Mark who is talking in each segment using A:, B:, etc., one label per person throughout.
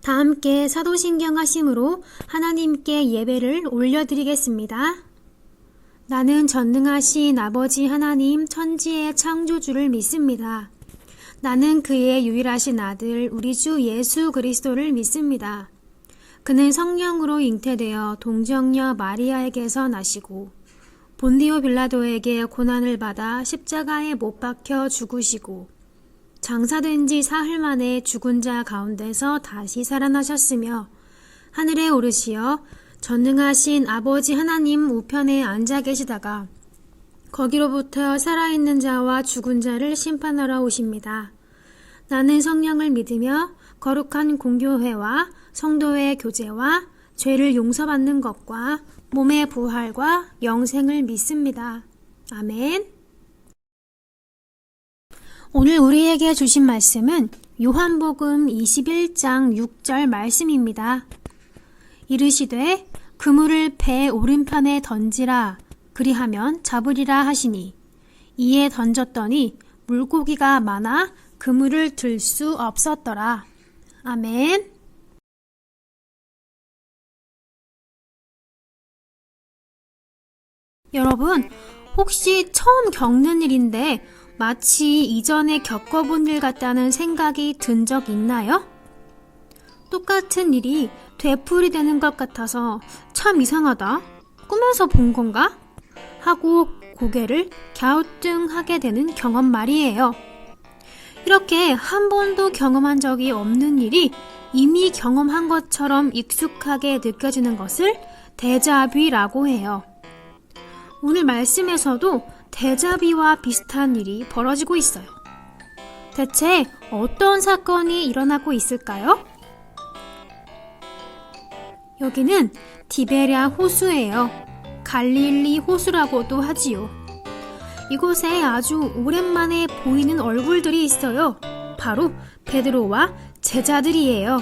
A: 다 함께 사도신경 하심으로 하나님께 예배를 올려드리겠습니다. 나는 전능하신 아버지 하나님 천지의 창조주를 믿습니다. 나는 그의 유일하신 아들 우리 주 예수 그리스도를 믿습니다. 그는 성령으로 잉태되어 동정녀 마리아에게서 나시고 본디오 빌라도에게 고난을 받아 십자가에 못 박혀 죽으시고 장사된 지 사흘 만에 죽은 자 가운데서 다시 살아나셨으며 하늘에 오르시어 전능하신 아버지 하나님 우편에 앉아 계시다가 거기로부터 살아있는 자와 죽은 자를 심판하러 오십니다. 나는 성령을 믿으며 거룩한 공교회와 성도의 교제와 죄를 용서받는 것과 몸의 부활과 영생을 믿습니다. 아멘. 오늘 우리에게 주신 말씀은 요한복음 21장 6절 말씀입니다. 이르시되 그물을 배 오른편에 던지라 그리하면 잡으리라 하시니 이에 던졌더니 물고기가 많아 그물을 들 수 없었더라. 아멘. 여러분, 혹시 처음 겪는 일인데 마치 이전에 겪어본 일 같다는 생각이 든 적 있나요? 똑같은 일이 되풀이되는 것 같아서 참 이상하다. 꿈에서 본 건가? 하고 고개를 갸우뚱하게 되는 경험 말이에요. 이렇게 한 번도 경험한 적이 없는 일이 이미 경험한 것처럼 익숙하게 느껴지는 것을 데자뷰라고 해요. 오늘 말씀에서도 데자뷰와 비슷한 일이 벌어지고 있어요. 대체 어떤 사건이 일어나고 있을까요? 여기는 디베랴 호수예요. 갈릴리 호수라고도 하지요. 이곳에 아주 오랜만에 보이는 얼굴들이 있어요. 바로 베드로와 제자들이에요.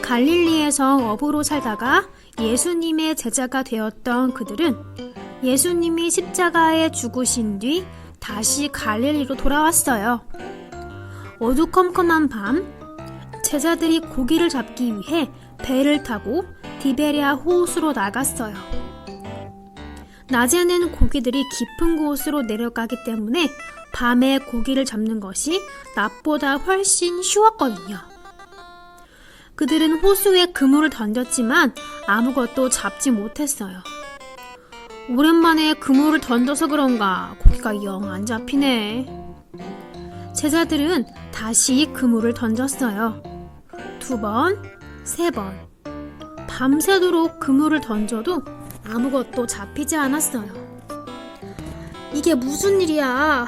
A: 갈릴리에서 어부로 살다가 예수님의 제자가 되었던 그들은 예수님이 십자가에 죽으신 뒤 다시 갈릴리로 돌아왔어요. 어두컴컴한 밤, 제자들이 고기를 잡기 위해 배를 타고 디베랴 호수로 나갔어요. 낮에는 고기들이 깊은 곳으로 내려가기 때문에 밤에 고기를 잡는 것이 낮보다 훨씬 쉬웠거든요. 그들은 호수에 그물을 던졌지만 아무것도 잡지 못했어요. 오랜만에 그물을 던져서 그런가 고기가 영 안 잡히네. 제자들은 다시 그물을 던졌어요. 2번, 3번. 밤새도록 그물을 던져도 아무것도 잡히지 않았어요. 이게 무슨 일이야? 아휴,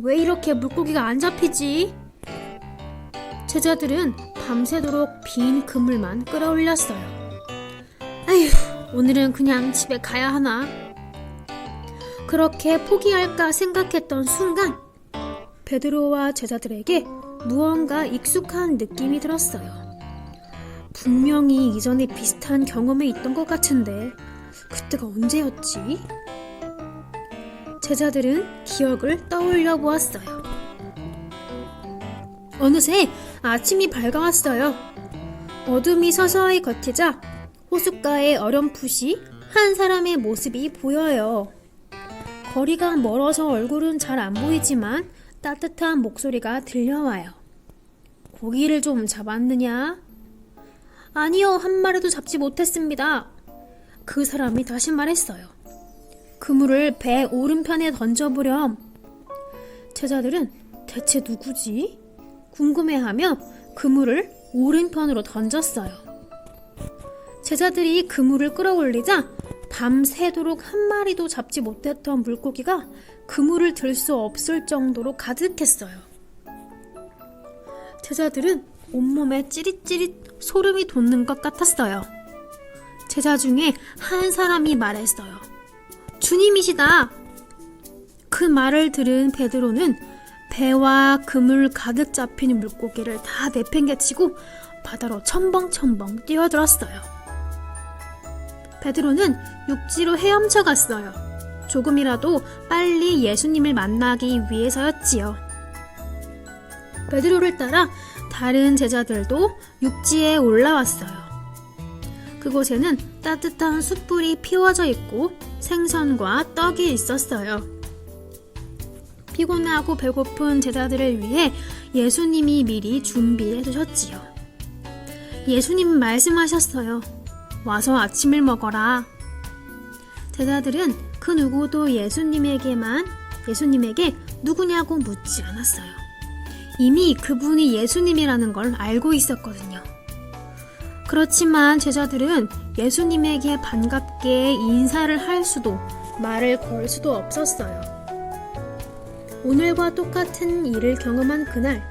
A: 왜 이렇게 물고기가 안 잡히지? 제자들은 밤새도록 빈 그물만 끌어올렸어요. 아휴, 오늘은 그냥 집에 가야 하나? 그렇게 포기할까 생각했던 순간 베드로와 제자들에게 무언가 익숙한 느낌이 들었어요. 분명히 이전에 비슷한 경험에 있던 것 같은데 그때가 언제였지? 제자들은 기억을 떠올려 보았어요. 어느새 아침이 밝아왔어요. 어둠이 서서히 걷히자 호숫가에 어렴풋이 한 사람의 모습이 보여요. 거리가 멀어서 얼굴은 잘 안 보이지만 따뜻한 목소리가 들려와요. 고기를 좀 잡았느냐? 아니요, 한 마리도 잡지 못했습니다. 그 사람이 다시 말했어요. 그물을 배 오른편에 던져보렴. 제자들은 대체 누구지? 궁금해하며 그물을 오른편으로 던졌어요. 제자들이 그물을 끌어올리자 밤새도록 한 마리도 잡지 못했던 물고기가 그물을 들 수 없을 정도로 가득했어요. 제자들은 온몸에 찌릿찌릿 소름이 돋는 것 같았어요. 제자 중에 한 사람이 말했어요. 주님이시다. 그 말을 들은 베드로는 배와 그물 가득 잡힌 물고기를 다 내팽개치고 바다로 첨벙첨벙 뛰어들었어요. 베드로는 육지로 헤엄쳐 갔어요. 조금이라도 빨리 예수님을 만나기 위해서였지요. 베드로를 따라 다른 제자들도 육지에 올라왔어요. 그곳에는 따뜻한 숯불이 피워져 있고 생선과 떡이 있었어요. 피곤하고 배고픈 제자들을 위해 예수님이 미리 준비해 두셨지요. 예수님은 말씀하셨어요. 와서 아침을 먹어라. 제자들은 그 누구도 예수님에게 누구냐고 묻지 않았어요. 이미 그분이 예수님이라는 걸 알고 있었거든요. 그렇지만 제자들은 예수님에게 반갑게 인사를 할 수도 말을 걸 수도 없었어요. 오늘과 똑같은 일을 경험한 그날,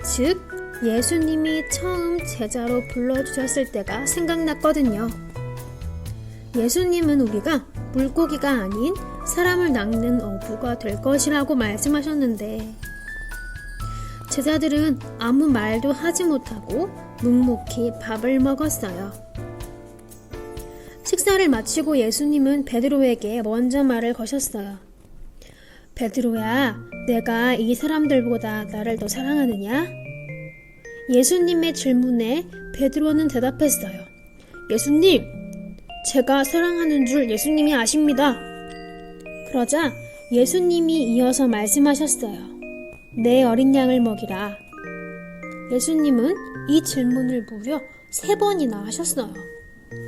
A: 즉 예수님이 처음 제자로 불러주셨을 때가 생각났거든요. 예수님은 우리가 물고기가 아닌 사람을 낚는 어부가 될 것이라고 말씀하셨는데 제자들은 아무 말도 하지 못하고 묵묵히 밥을 먹었어요. 식사를 마치고 예수님은 베드로에게 먼저 말을 거셨어요. 베드로야, 내가 이 사람들보다 나를 더 사랑하느냐? 예수님의 질문에 베드로는 대답했어요. 예수님, 제가 사랑하는 줄 예수님이 아십니다. 그러자 예수님이 이어서 말씀하셨어요. 내 어린 양을 먹이라. 예수님은 이 질문을 무려 3번이나 하셨어요.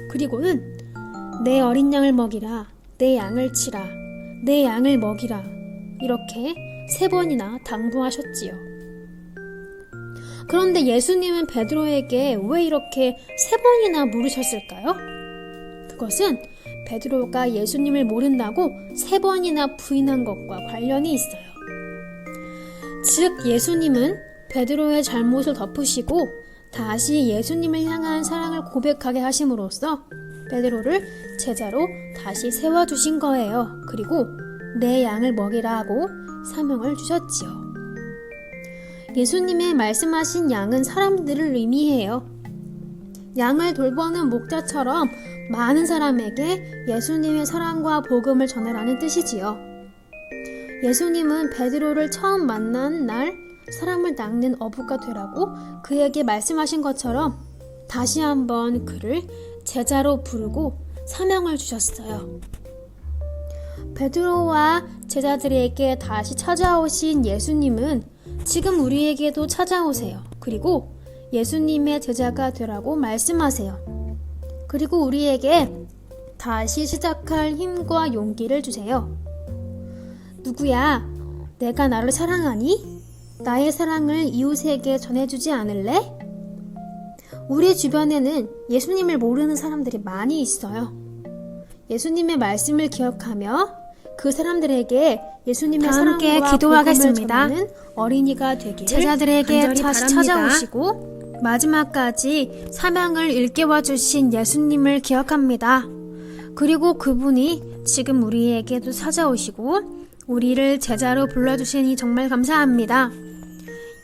A: 그리고는 내 어린 양을 먹이라, 내 양을 치라, 내 양을 먹이라 이렇게 3번이나 당부하셨지요. 그런데 예수님은 베드로에게 왜 이렇게 3번이나 물으셨을까요? 그것은 베드로가 예수님을 모른다고 3번이나 부인한 것과 관련이 있어요. 즉 예수님은 베드로의 잘못을 덮으시고 다시 예수님을 향한 사랑을 고백하게 하심으로써 베드로를 제자로 다시 세워주신 거예요. 그리고 내 양을 먹이라 하고 사명을 주셨지요. 예수님의 말씀하신 양은 사람들을 의미해요. 양을 돌보는 목자처럼 많은 사람에게 예수님의 사랑과 복음을 전하라는 뜻이지요. 예수님은 베드로를 처음 만난 날 사람을 낚는 어부가 되라고 그에게 말씀하신 것처럼 다시 한번 그를 제자로 부르고 사명을 주셨어요. 베드로와 제자들에게 다시 찾아오신 예수님은 지금 우리에게도 찾아오세요. 그리고 예수님의 제자가 되라고 말씀하세요. 그리고 우리에게 다시 시작할 힘과 용기를 주세요. 누구야? 내가 나를 사랑하니? 나의 사랑을 이웃에게 전해주지 않을래? 우리 주변에는 예수님을 모르는 사람들이 많이 있어요. 예수님의 말씀을 기억하며 그 사람들에게 예수님의 사랑과 기도하겠습니다. 복음을 전하는 어린이가 되기를 제자들에게 다시 찾아오시고 마지막까지 사명을 일깨워 주신 예수님을 기억합니다. 그리고 그분이 지금 우리에게도 찾아오시고 우리를 제자로 불러주시니 정말 감사합니다.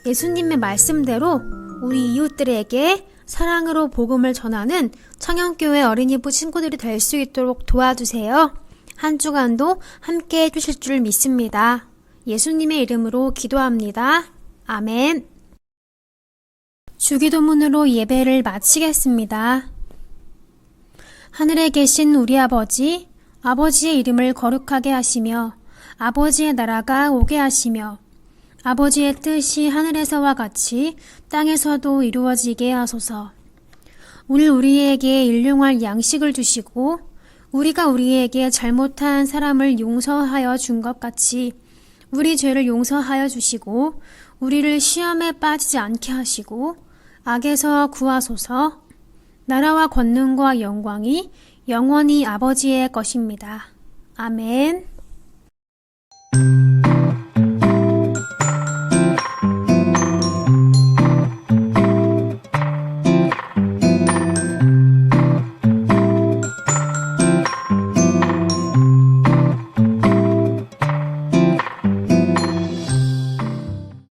A: 예수님의 말씀대로 우리 이웃들에게 사랑으로 복음을 전하는 청년교회 어린이부 친구들이 될 수 있도록 도와주세요. 한 주간도 함께 해주실 줄 믿습니다. 예수님의 이름으로 기도합니다. 아멘. 주기도문으로 예배를 마치겠습니다. 하늘에 계신 우리 아버지, 아버지의 이름을 거룩하게 하시며 아버지의 나라가 오게 하시며 아버지의 뜻이 하늘에서와 같이 땅에서도 이루어지게 하소서. 오늘 우리에게 일용할 양식을 주시고 우리가 우리에게 잘못한 사람을 용서하여 준 것 같이 우리 죄를 용서하여 주시고 우리를 시험에 빠지지 않게 하시고 악에서 구하소서. 나라와 권능과 영광이 영원히 아버지의 것입니다. 아멘.